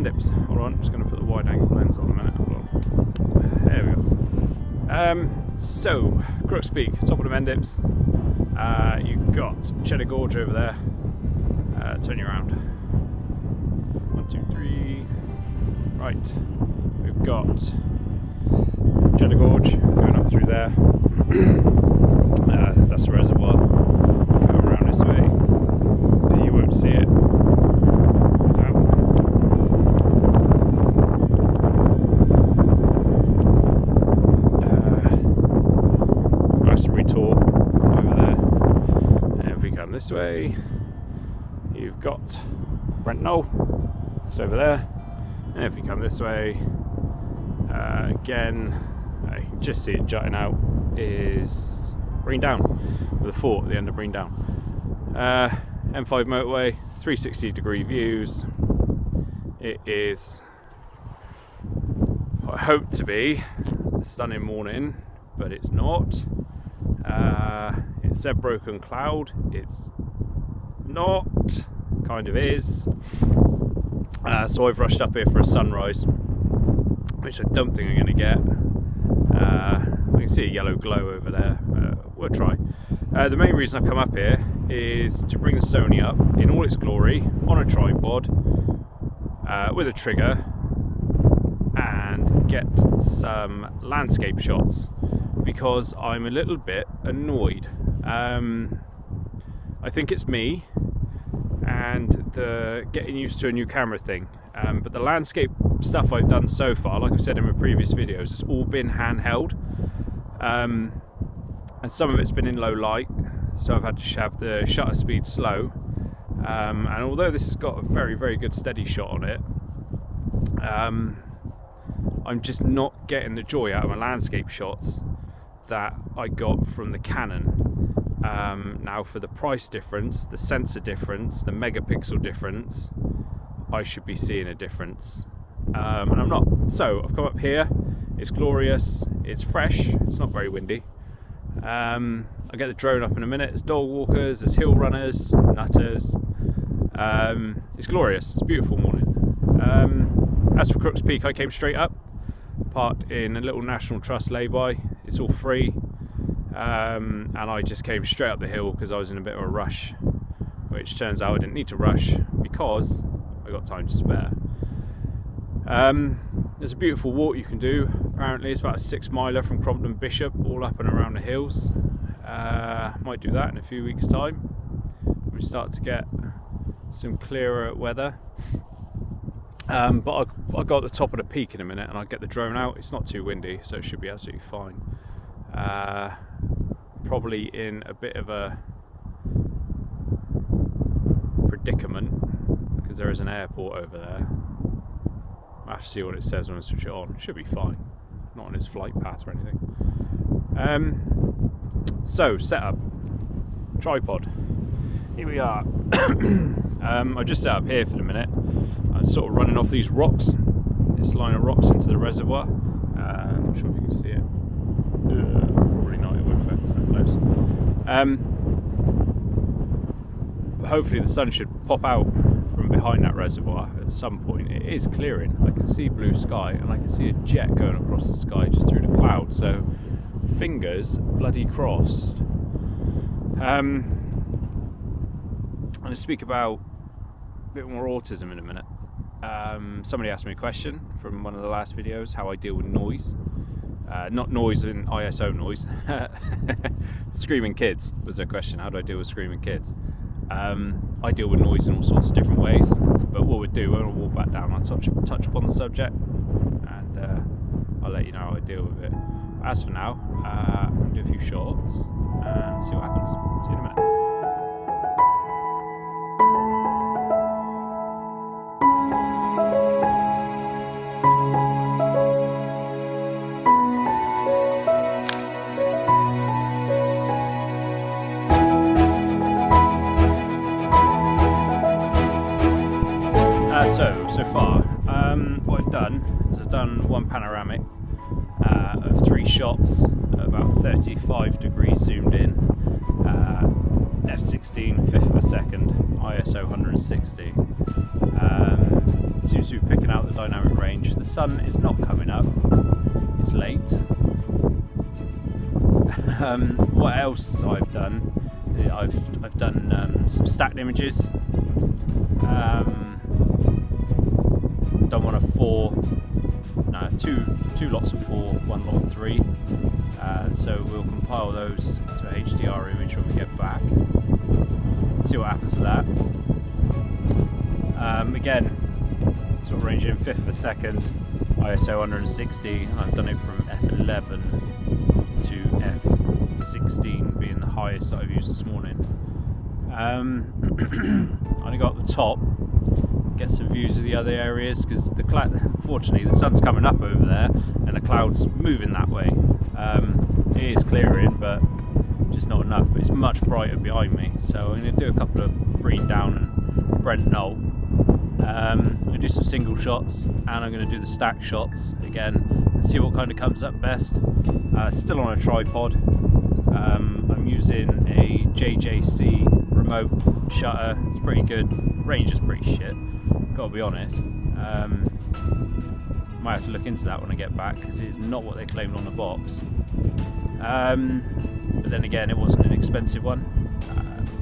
Mendips. Hold on, I'm just going to put the wide angle lens on a minute. Hold on. There we go. So, Crooks Peak, top of the Mendips. You've got Cheddar Gorge over there. Turn you around. 1, 2, 3. Right. We've got Cheddar Gorge going up through there. That's the reservoir. Go around this way. You won't see it. Over there. And if we come this way, you've got Brent Knoll, it's over there. And if we come this way, again, you can just see it jutting out, is Breen Down, with a fort at the end of Breen Down. M5 motorway, 360 degree views. It is what I hope to be a stunning morning, but it's not. It said broken cloud, it's not, kind of is. So I've rushed up here for a sunrise, which I don't think I'm going to get. I can see a yellow glow over there. We'll try. The main reason I've come up here is to bring the Sony up in all its glory on a tripod with a trigger and get some landscape shots, because I'm a little bit annoyed. I think it's me and the getting used to a new camera thing, but the landscape stuff I've done so far, like I've said in my previous videos, it's all been handheld, and some of it's been in low light, so I've had to have the shutter speed slow, and although this has got a very, very good steady shot on it, I'm just not getting the joy out of my landscape shots that I got from the Canon. Now for the price difference, the sensor difference, the megapixel difference, I should be seeing a difference, and I'm not. So I've come up here, it's glorious, it's fresh, it's not very windy. I'll get the drone up in a minute. There's dog walkers, there's hill runners, nutters. It's glorious, it's a beautiful morning. As for Crooks Peak, I came straight up, parked in a little National Trust lay-by. It's all free, and I just came straight up the hill because I was in a bit of a rush, which turns out I didn't need to rush because I got time to spare. There's a beautiful walk you can do. Apparently it's about a 6 miler from Crompton Bishop all up and around the hills. Might do that in a few weeks time. We start to get some clearer weather. But I'll go at the top of the peak in a minute and I'll get the drone out. It's not too windy, so it should be absolutely fine. Probably in a bit of a predicament because there is an airport over there. I'll have to see what it says when I switch it on. It should be fine, not on its flight path or anything. So, setup. Tripod. Here we are. I just set up here for the minute. I'm sort of running off these rocks, this line of rocks into the reservoir. I'm not sure if you can see it. Probably not, it won't focus that close. But hopefully the sun should pop out from behind that reservoir at some point. It is clearing. I can see blue sky and I can see a jet going across the sky just through the cloud. So fingers bloody crossed. I'm going to speak about a bit more autism in a minute. Somebody asked me a question from one of the last videos, how I deal with noise. Not noise in ISO noise. Screaming kids was their question. How do I deal with screaming kids? I deal with noise in all sorts of different ways, but what we'll do, when I walk back down, I'll touch upon the subject and I'll let you know how I deal with it. As for now, I'm going to do a few shots and see what happens. See you in a minute. So far, what I've done is I've done one panoramic of 3 shots, about 35 degrees zoomed in, f16, fifth of a second, ISO 160. So you seems to be picking out the dynamic range. The sun is not coming up. It's late. What else I've done? I've done some stacked images. Done one of 4. No, two lots of 4, one lot of 3. So we'll compile those to a HDR image when we get back. See what happens with that. Again, sort of ranging 1/5 of a second, ISO 160, and I've done it from f11 to f16 being the highest that I've used this morning. I only got up the top, get some views of the other areas, because unfortunately the sun's coming up over there and the clouds moving that way. It is clearing, but just not enough. But it's much brighter behind me, so I'm going to do a couple of Brean Down and Brent Knoll. I'm going to do some single shots, and I'm going to do the stack shots again and see what kind of comes up best. Still on a tripod. I'm using a JJC remote shutter. It's pretty good. Range is pretty shit, gotta be honest. Might have to look into that when I get back, because it is not what they claimed on the box. But then again, it wasn't an expensive one.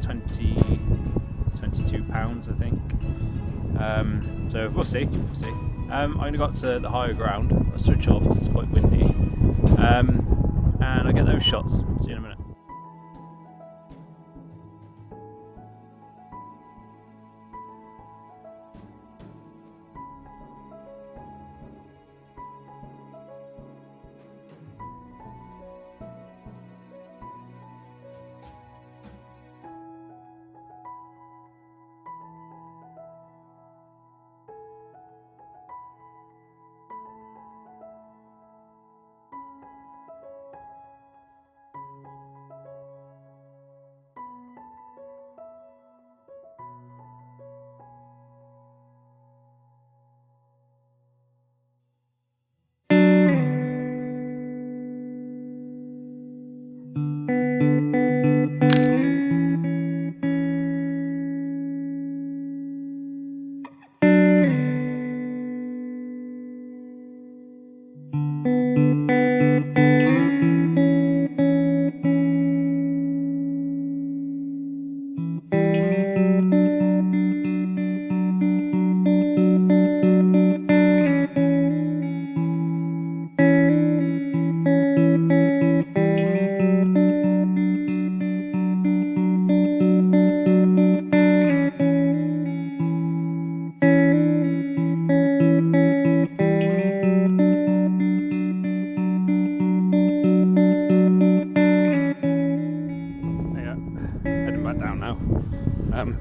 £22 I think. So we'll see. I only got to the higher ground. I'll switch off because it's quite windy. And I'll get those shots. See you in a minute.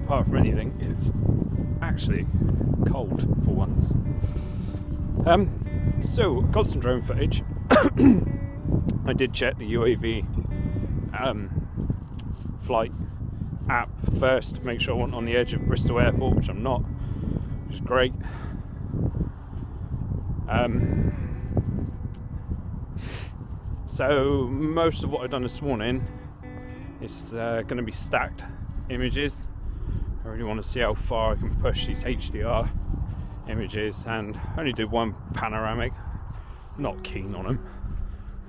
Apart from anything, it's actually cold for once. So got some drone footage. I did check the UAV flight app first to make sure I wasn't on the edge of Bristol Airport, which I'm not, which is great. So most of what I've done this morning is going to be stacked images. I really want to see how far I can push these HDR images, and I only did one panoramic. Not keen on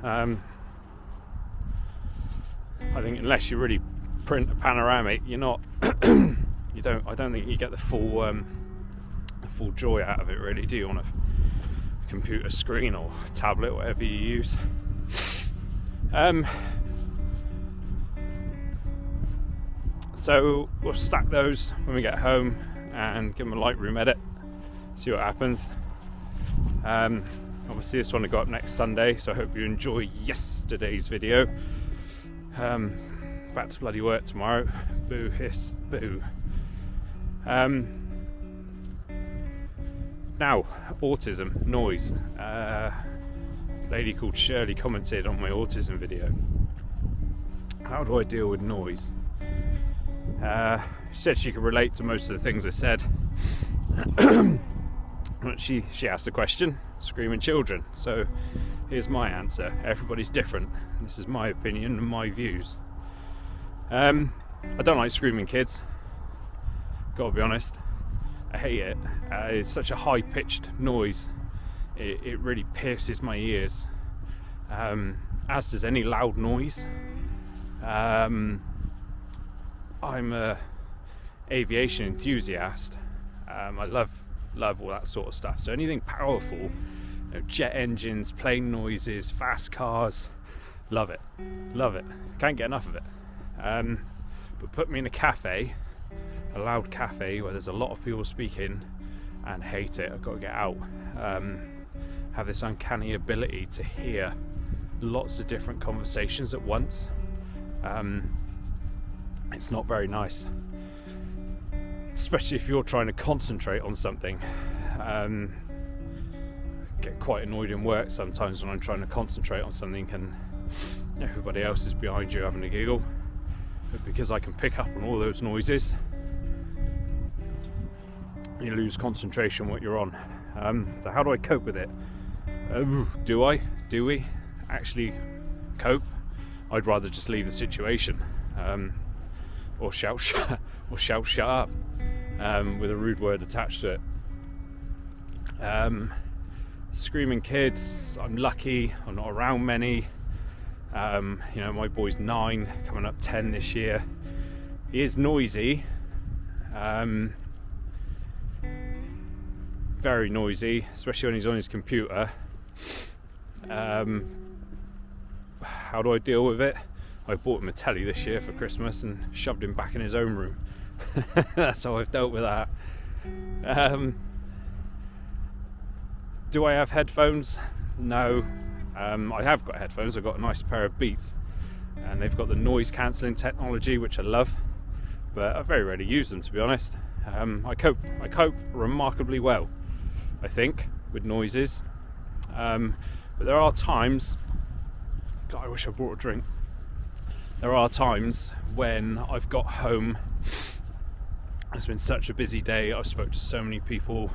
them. I think unless you really print a panoramic, you're not. I don't think you get the full joy out of it. Really, do you, on a computer screen or tablet, whatever you use? So we'll stack those when we get home and give them a Lightroom edit, see what happens. Obviously this one will go up next Sunday, so I hope you enjoy yesterday's video. Back to bloody work tomorrow. Boo, hiss, boo. Now, autism, noise. A lady called Shirley commented on my autism video. How do I deal with noise? She said she could relate to most of the things I said. she asked the question, screaming children. So here's my answer. Everybody's different. This is my opinion and my views. I don't like screaming kids, gotta be honest. I hate it. It's such a high-pitched noise. It really pierces my ears, as does any loud noise. I'm a aviation enthusiast. I love all that sort of stuff. So anything powerful, jet engines, plane noises, fast cars, love it. Can't get enough of it. But put me in a loud cafe where there's a lot of people speaking, and hate it. I've got to get out. Have this uncanny ability to hear lots of different conversations at once. It's not very nice, especially if you're trying to concentrate on something. I get quite annoyed in work sometimes when I'm trying to concentrate on something and everybody else is behind you having a giggle. But because I can pick up on all those noises, you lose concentration what you're on. So how do I cope with it? Do we actually cope? I'd rather just leave the situation, or shout shut up, with a rude word attached to it. Screaming kids, I'm lucky, I'm not around many. My boy's 9, coming up 10 this year. He is noisy, very noisy, especially when he's on his computer. How do I deal with it? I bought him a telly this year for Christmas and shoved him back in his own room. That's how I've dealt with that. Do I have headphones? No. I have got headphones. I've got a nice pair of Beats, and they've got the noise cancelling technology, which I love, but I very rarely use them, to be honest. I cope remarkably well, I think, with noises. But there are times, God, I wish I brought a drink. There are times when I've got home, it's been such a busy day, I've spoken to so many people,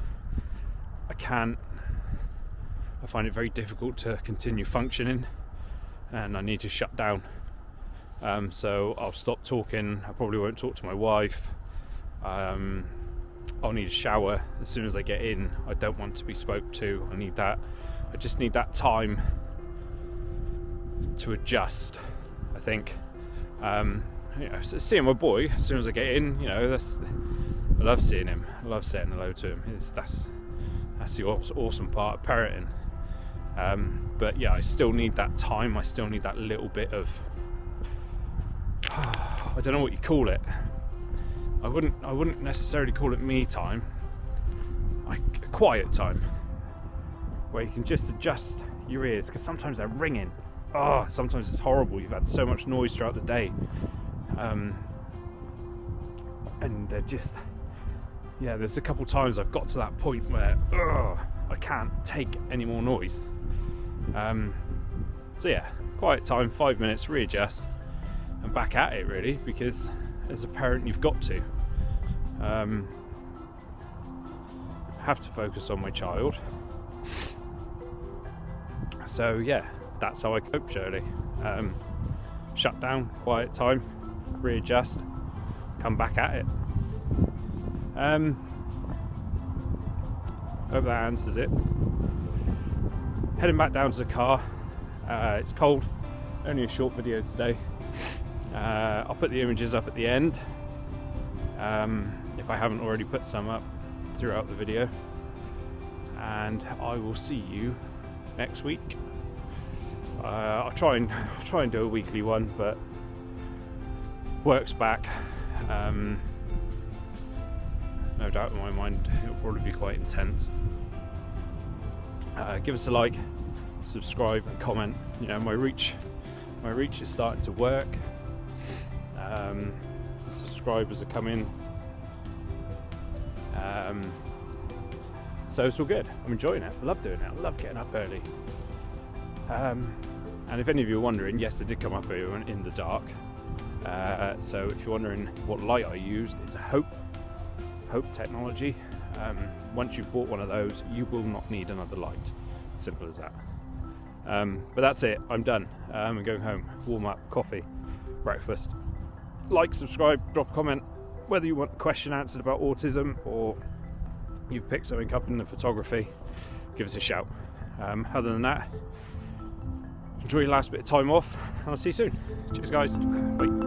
I find it very difficult to continue functioning, and I need to shut down. So I'll stop talking. I probably won't talk to my wife. I'll need a shower as soon as I get in. I don't want to be spoke to. I just need that time to adjust, I think. Seeing my boy as soon as I get in, I love seeing him. I love saying hello to him. That's the awesome part of parenting. But yeah, I still need that time. I still need that little bit of I don't know what you call it. I wouldn't necessarily call it me time. Like quiet time, where you can just adjust your ears, because sometimes they're ringing. Sometimes it's horrible. You've had so much noise throughout the day, and they're just, there's a couple times I've got to that point where I can't take any more noise. Quiet time, 5 minutes, readjust, and back at it, really, because as a parent you've got to have to focus on my child. So that's how I cope, Shirley. Shut down, quiet time, readjust, come back at it. Hope that answers it. Heading back down to the car. It's cold, only a short video today. I'll put the images up at the end, if I haven't already put some up throughout the video, and I will see you next week. I'll try and do a weekly one, but work's back. No doubt in my mind it'll probably be quite intense. Give us a like, subscribe and comment. My reach is starting to work. The subscribers are coming, so it's all good. I'm enjoying it. I love doing it. I love getting up early. And if any of you are wondering, yes, I did come up here in the dark. So if you're wondering what light I used, it's a Hope technology. Once you've bought one of those, you will not need another light. Simple as that. But that's it. I'm done. I'm going home. Warm up, coffee, breakfast. Like, subscribe, drop a comment. Whether you want a question answered about autism or you've picked something up in the photography, give us a shout. Other than that, enjoy your last bit of time off, and I'll see you soon. Cheers guys, bye.